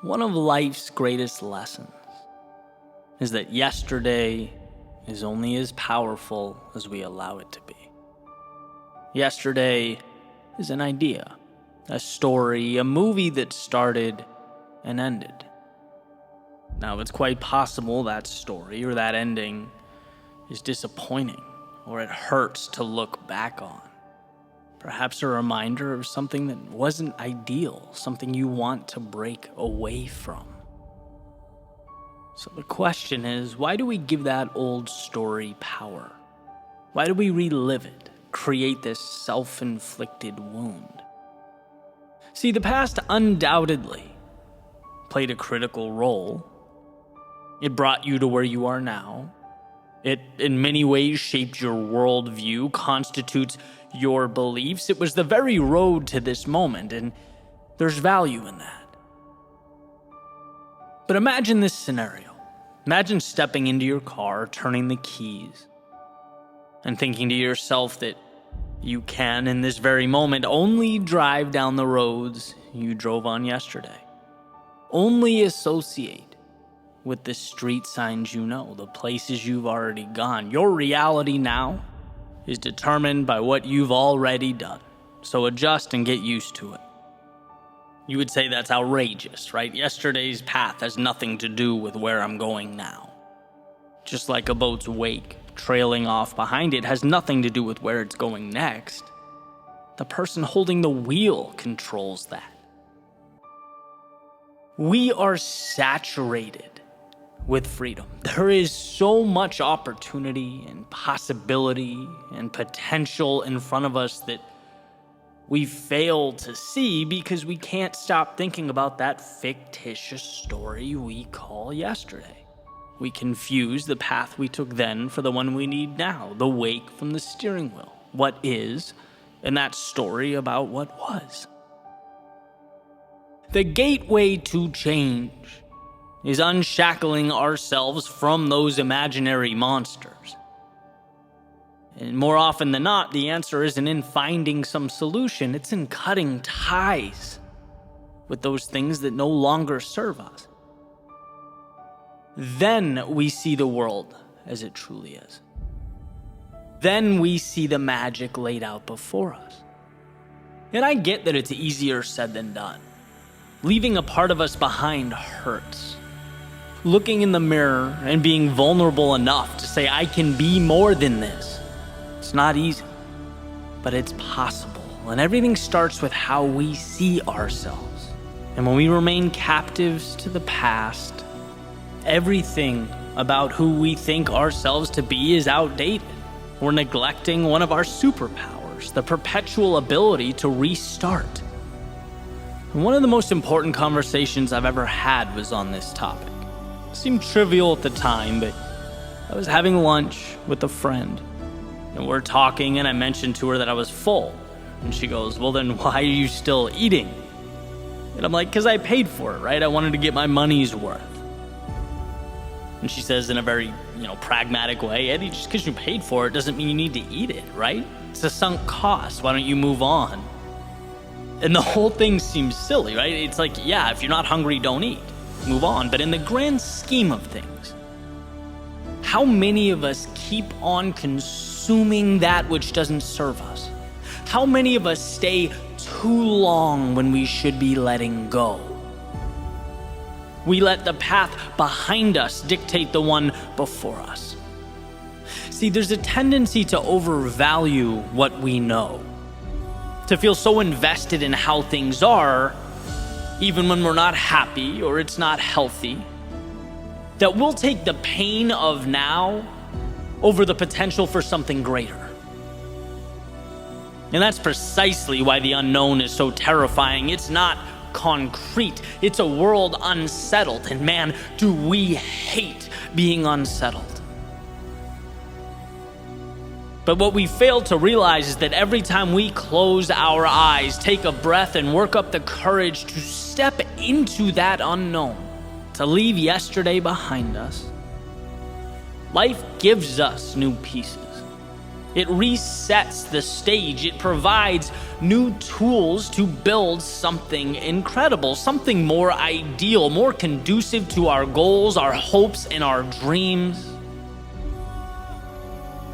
One of life's greatest lessons is that yesterday is only as powerful as we allow it to be. Yesterday is an idea, a story, a movie that started and ended. Now, it's quite possible that story or that ending is disappointing, or it hurts to look back on. Perhaps a reminder of something that wasn't ideal, something you want to break away from. So the question is, why do we give that old story power? Why do we relive it, create this self-inflicted wound? See, the past undoubtedly played a critical role. It brought you to where you are now. It, in many ways, shaped your worldview, constitutes your beliefs. It was the very road to this moment, and there's value in that. But imagine this scenario. Imagine stepping into your car, turning the keys, and thinking to yourself that you can, in this very moment, only drive down the roads you drove on yesterday. Only associate with the street signs you know, the places you've already gone. Your reality now is determined by what you've already done. So adjust and get used to it. You would say that's outrageous, right? Yesterday's path has nothing to do with where I'm going now. Just like a boat's wake trailing off behind it has nothing to do with where it's going next. The person holding the wheel controls that. We are saturated with freedom. There is so much opportunity and possibility and potential in front of us that we fail to see because we can't stop thinking about that fictitious story we call yesterday. We confuse the path we took then for the one we need now, the wake from the steering wheel, what is, and that story about what was. The gateway to change is unshackling ourselves from those imaginary monsters. And more often than not, the answer isn't in finding some solution, it's in cutting ties with those things that no longer serve us. Then we see the world as it truly is. Then we see the magic laid out before us. And I get that it's easier said than done. Leaving a part of us behind hurts. Looking in the mirror and being vulnerable enough to say, I can be more than this. It's not easy, but it's possible. And everything starts with how we see ourselves. And when we remain captives to the past, everything about who we think ourselves to be is outdated. We're neglecting one of our superpowers, the perpetual ability to restart. And one of the most important conversations I've ever had was on this topic. It seemed trivial at the time, but I was having lunch with a friend, and we're talking, and I mentioned to her that I was full. And she goes, well, then why are you still eating? And I'm like, because I paid for it, right? I wanted to get my money's worth. And she says in a very, pragmatic way, Eddie, just because you paid for it doesn't mean you need to eat it, right? It's a sunk cost. Why don't you move on? And the whole thing seems silly, right? It's like, yeah, if you're not hungry, don't eat. Move on. But in the grand scheme of things, how many of us keep on consuming that which doesn't serve us? How many of us stay too long when we should be letting go? We let the path behind us dictate the one before us. See, there's a tendency to overvalue what we know, to feel so invested in how things are, even when we're not happy or it's not healthy, that we'll take the pain of now over the potential for something greater. And that's precisely why the unknown is so terrifying. It's not concrete. It's a world unsettled. And man, do we hate being unsettled. But what we fail to realize is that every time we close our eyes, take a breath, and work up the courage to step into that unknown, to leave yesterday behind us, life gives us new pieces. It resets the stage. It provides new tools to build something incredible, something more ideal, more conducive to our goals, our hopes, and our dreams.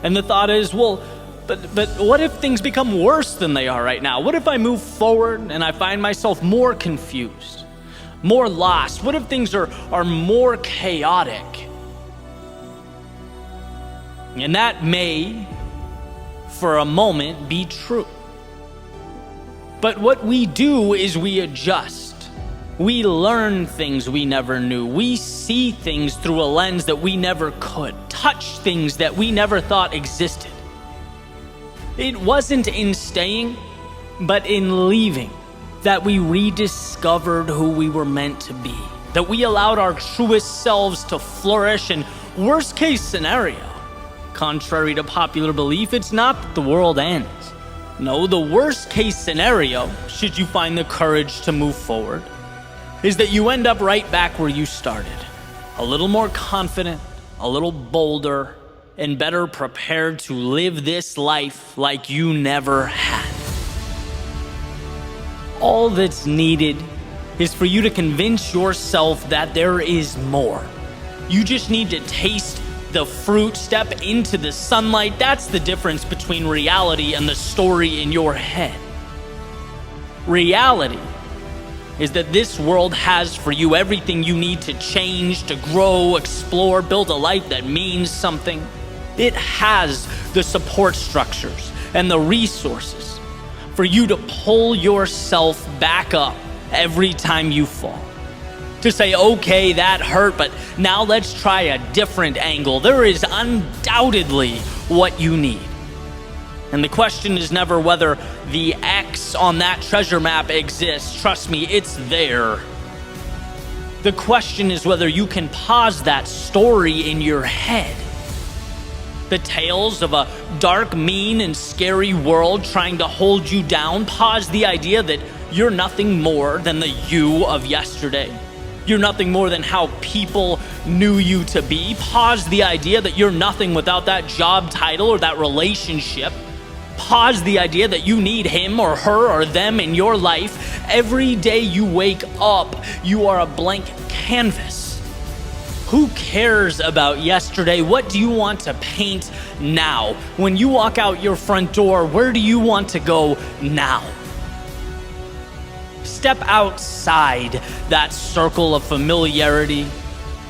And the thought is, well, but what if things become worse than they are right now? What if I move forward and I find myself more confused, more lost? What if things are more chaotic? And that may, for a moment, be true. But what we do is we adjust. We learn things we never knew. We see things through a lens that we never could, touch things that we never thought existed. It wasn't in staying, but in leaving, that we rediscovered who we were meant to be, that we allowed our truest selves to flourish. And worst case scenario, contrary to popular belief, it's not that the world ends. No, the worst case scenario, should you find the courage to move forward, is that you end up right back where you started. A little more confident, a little bolder, and better prepared to live this life like you never had. All that's needed is for you to convince yourself that there is more. You just need to taste the fruit, step into the sunlight. That's the difference between reality and the story in your head. Reality is that this world has for you everything you need to change, to grow, explore, build a life that means something. It has the support structures and the resources for you to pull yourself back up every time you fall. To say, okay, that hurt, but now let's try a different angle. There is undoubtedly what you need. And the question is never whether the X on that treasure map exists. Trust me, it's there. The question is whether you can pause that story in your head. The tales of a dark, mean, and scary world trying to hold you down. Pause the idea that you're nothing more than the you of yesterday. You're nothing more than how people knew you to be. Pause the idea that you're nothing without that job title or that relationship. Pause the idea that you need him or her or them in your life. Every day you wake up, you are a blank canvas. Who cares about yesterday? What do you want to paint now? When you walk out your front door, where do you want to go now? Step outside that circle of familiarity.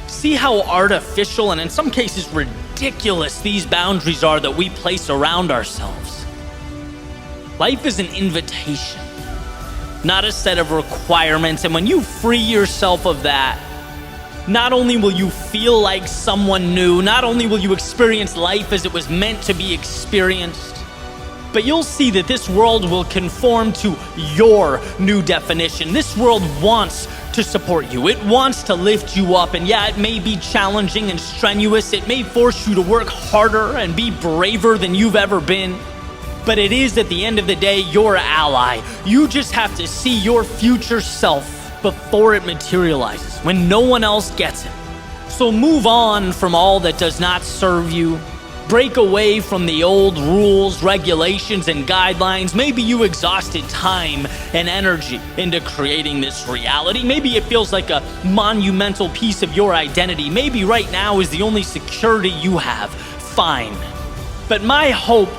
See how artificial and in some cases ridiculous these boundaries are that we place around ourselves. Life is an invitation, not a set of requirements. And when you free yourself of that, not only will you feel like someone new, not only will you experience life as it was meant to be experienced, but you'll see that this world will conform to your new definition. This world wants to support you. It wants to lift you up. And yeah, it may be challenging and strenuous. It may force you to work harder and be braver than you've ever been. But it is, at the end of the day, your ally. You just have to see your future self before it materializes, when no one else gets it. So move on from all that does not serve you. Break away from the old rules, regulations, and guidelines. Maybe you exhausted time and energy into creating this reality. Maybe it feels like a monumental piece of your identity. Maybe right now is the only security you have. Fine. But my hope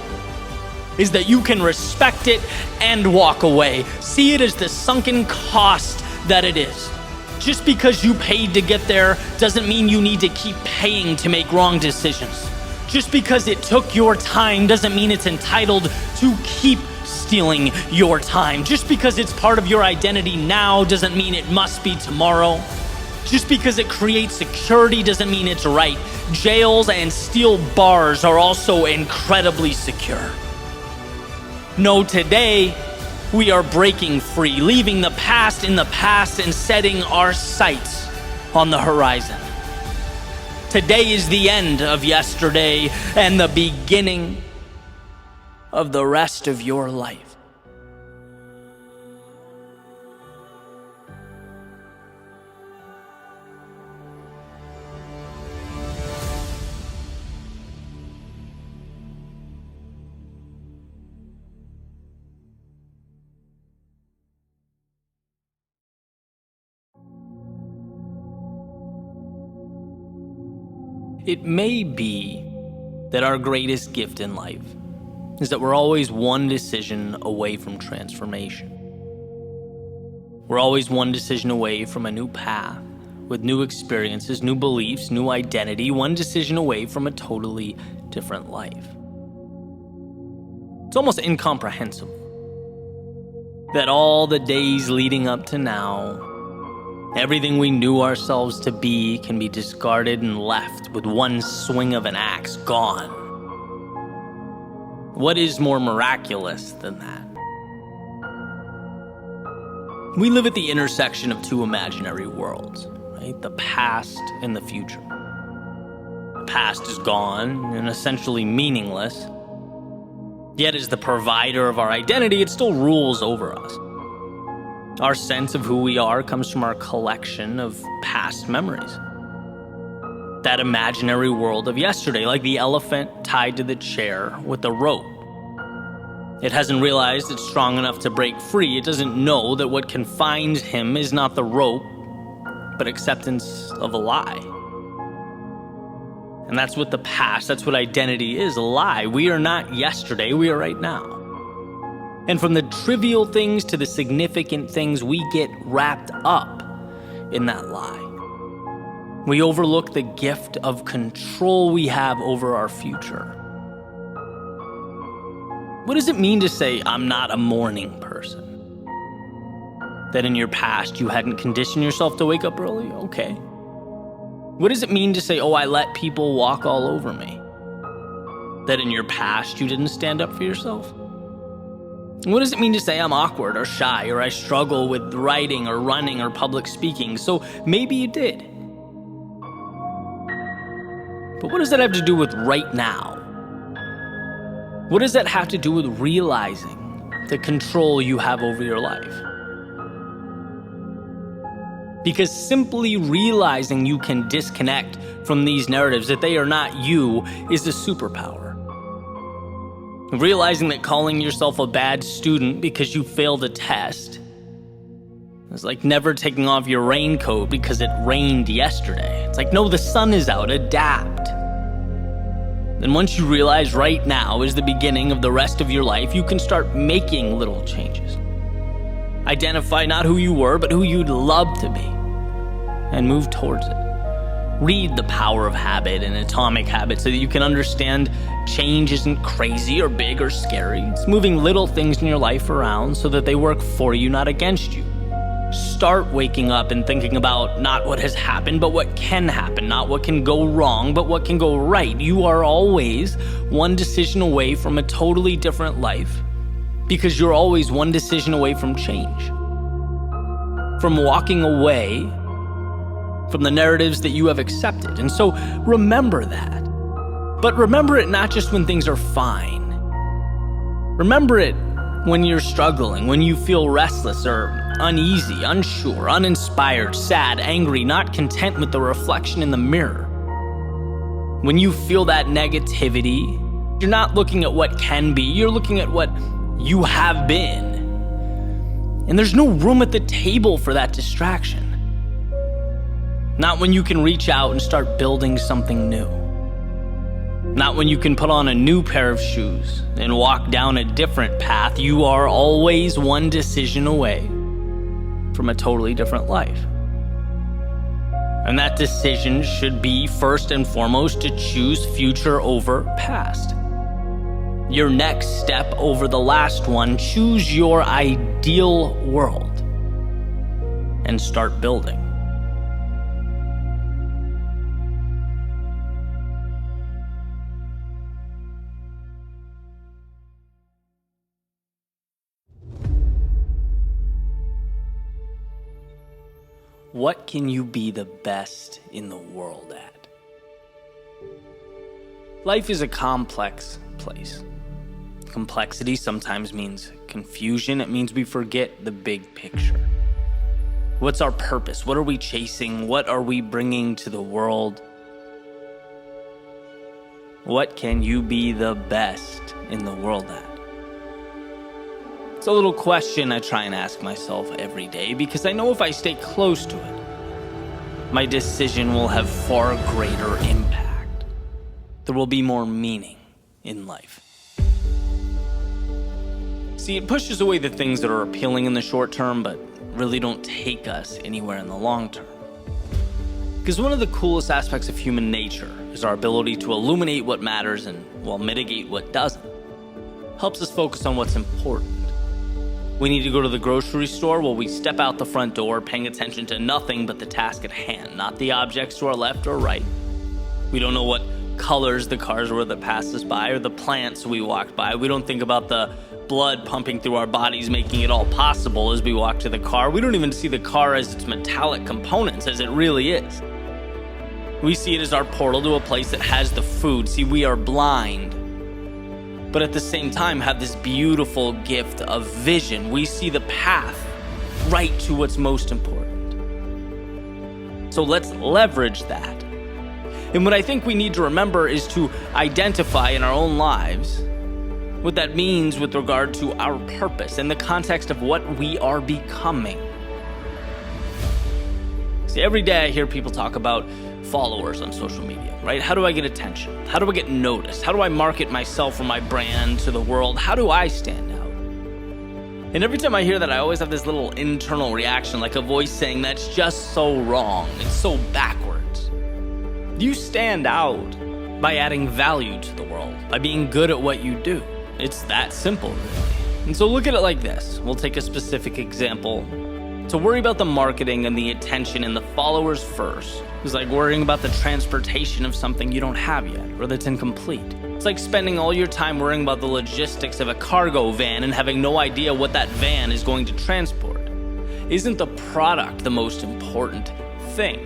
is that you can respect it and walk away. See it as the sunken cost that it is. Just because you paid to get there doesn't mean you need to keep paying to make wrong decisions. Just because it took your time doesn't mean it's entitled to keep stealing your time. Just because it's part of your identity now doesn't mean it must be tomorrow. Just because it creates security doesn't mean it's right. Jails and steel bars are also incredibly secure. No, today we are breaking free, leaving the past in the past and setting our sights on the horizon. Today is the end of yesterday and the beginning of the rest of your life. It may be that our greatest gift in life is that we're always one decision away from transformation. We're always one decision away from a new path, with new experiences, new beliefs, new identity, one decision away from a totally different life. It's almost incomprehensible that all the days leading up to now, everything we knew ourselves to be can be discarded and left with one swing of an axe, gone. What is more miraculous than that? We live at the intersection of two imaginary worlds, right? The past and the future. The past is gone and essentially meaningless. Yet as the provider of our identity, it still rules over us. Our sense of who we are comes from our collection of past memories. That imaginary world of yesterday, like the elephant tied to the chair with a rope. It hasn't realized it's strong enough to break free. It doesn't know that what confines him is not the rope, but acceptance of a lie. And that's what the past, that's what identity is, a lie. We are not yesterday, we are right now. And from the trivial things to the significant things, we get wrapped up in that lie. We overlook the gift of control we have over our future. What does it mean to say, I'm not a morning person? That in your past you hadn't conditioned yourself to wake up early? Okay. What does it mean to say, I let people walk all over me? That in your past you didn't stand up for yourself? What does it mean to say I'm awkward or shy or I struggle with writing or running or public speaking? So maybe you did. But what does that have to do with right now? What does that have to do with realizing the control you have over your life? Because simply realizing you can disconnect from these narratives, that they are not you, is a superpower. Realizing that calling yourself a bad student because you failed a test is like never taking off your raincoat because it rained yesterday. It's like, no, the sun is out, adapt. And once you realize right now is the beginning of the rest of your life, you can start making little changes. Identify not who you were, but who you'd love to be, and move towards it. Read The Power of Habit and Atomic Habits so that you can understand change isn't crazy or big or scary. It's moving little things in your life around so that they work for you, not against you. Start waking up and thinking about not what has happened, but what can happen, not what can go wrong, but what can go right. You are always one decision away from a totally different life, because you're always one decision away from change, from walking away from the narratives that you have accepted. And so remember that. But remember it not just when things are fine. Remember it when you're struggling, when you feel restless or uneasy, unsure, uninspired, sad, angry, not content with the reflection in the mirror. When you feel that negativity, you're not looking at what can be, you're looking at what you have been. And there's no room at the table for that distraction. Not when you can reach out and start building something new. Not when you can put on a new pair of shoes and walk down a different path. You are always one decision away from a totally different life. And that decision should be first and foremost to choose future over past. Your next step over the last one. Choose your ideal world and start building. What can you be the best in the world at? Life is a complex place. Complexity sometimes means confusion. It means we forget the big picture. What's our purpose? What are we chasing? What are we bringing to the world? What can you be the best in the world at? It's a little question I try and ask myself every day, because I know if I stay close to it, my decision will have far greater impact. there will be more meaning in life. See, it pushes away the things that are appealing in the short term, but really don't take us anywhere in the long term. Because one of the coolest aspects of human nature is our ability to illuminate what matters and, well, mitigate what doesn't. Helps us focus on what's important. We need to go to the grocery store, well, we step out the front door paying attention to nothing but the task at hand, not the objects to our left or right. We don't know what colors the cars were that passed us by or the plants we walked by. We don't think about the blood pumping through our bodies, making it all possible as we walk to the car. We don't even see the car as its metallic components as it really is. We see it as our portal to a place that has the food. See, we are blind, but at the same time have this beautiful gift of vision. We see the path right to what's most important. So let's leverage that. And what I think we need to remember is to identify in our own lives what that means with regard to our purpose in the context of what we are becoming. See, every day I hear people talk about followers on social media, right? How do I get attention? How do I get noticed? How do I market myself or my brand to the world? How do I stand out? And every time I hear that, I always have this little internal reaction, like a voice saying, that's just so wrong. It's so backwards. You stand out by adding value to the world, by being good at what you do. It's that simple, really. And so look at it like this. We'll take a specific example. To worry about the marketing and the attention and the followers first is like worrying about the transportation of something you don't have yet or that's incomplete. It's like spending all your time worrying about the logistics of a cargo van and having no idea what that van is going to transport. Isn't the product the most important thing?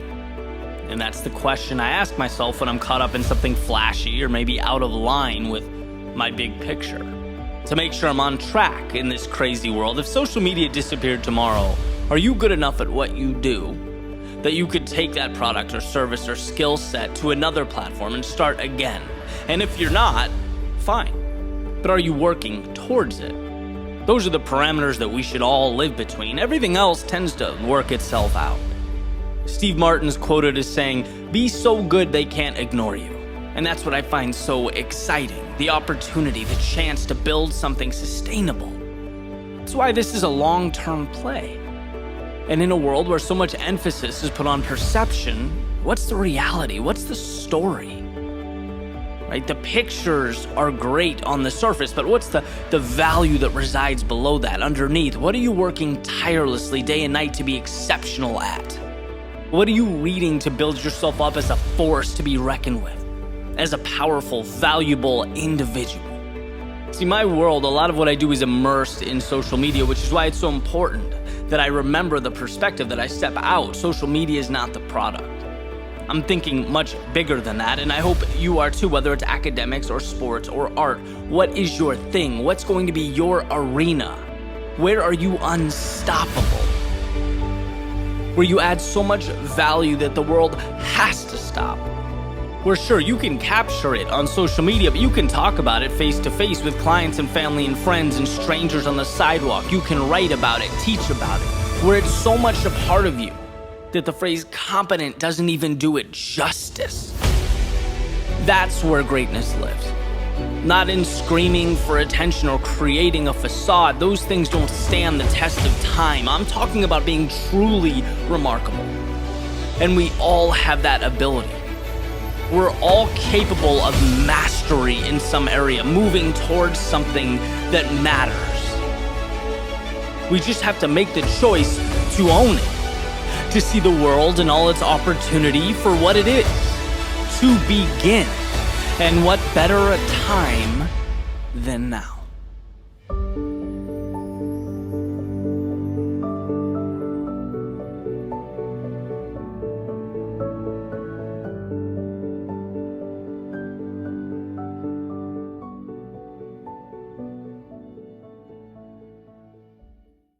And that's the question I ask myself when I'm caught up in something flashy or maybe out of line with my big picture. To make sure I'm on track in this crazy world, if social media disappeared tomorrow, are you good enough at what you do that you could take that product or service or skill set to another platform and start again? And if you're not, fine. But are you working towards it? Those are the parameters that we should all live between. Everything else tends to work itself out. Steve Martin's quoted as saying, "Be so good they can't ignore you." And that's what I find so exciting. The opportunity, the chance to build something sustainable. That's why this is a long-term play. And in a world where so much emphasis is put on perception, what's the reality? What's the story? Right? The pictures are great on the surface, but what's the value that resides below that, underneath? What are you working tirelessly day and night to be exceptional at? What are you reading to build yourself up as a force to be reckoned with, as a powerful, valuable individual? See, my world, a lot of what I do is immersed in social media, which is why it's so important that I remember the perspective that I step out. Social media is not the product. I'm thinking much bigger than that, and I hope you are too, whether it's academics or sports or art. What is your thing? What's going to be your arena? Where are you unstoppable? Where you add so much value that the world has to stop. Where sure, you can capture it on social media, but you can talk about it face to face with clients and family and friends and strangers on the sidewalk. You can write about it, teach about it. Where it's so much a part of you that the phrase competent doesn't even do it justice. That's where greatness lives. Not in screaming for attention or creating a facade. Those things don't stand the test of time. I'm talking about being truly remarkable. And we all have that ability. We're all capable of mastery in some area, moving towards something that matters. We just have to make the choice to own it, to see the world and all its opportunity for what it is, to begin. And what better a time than now?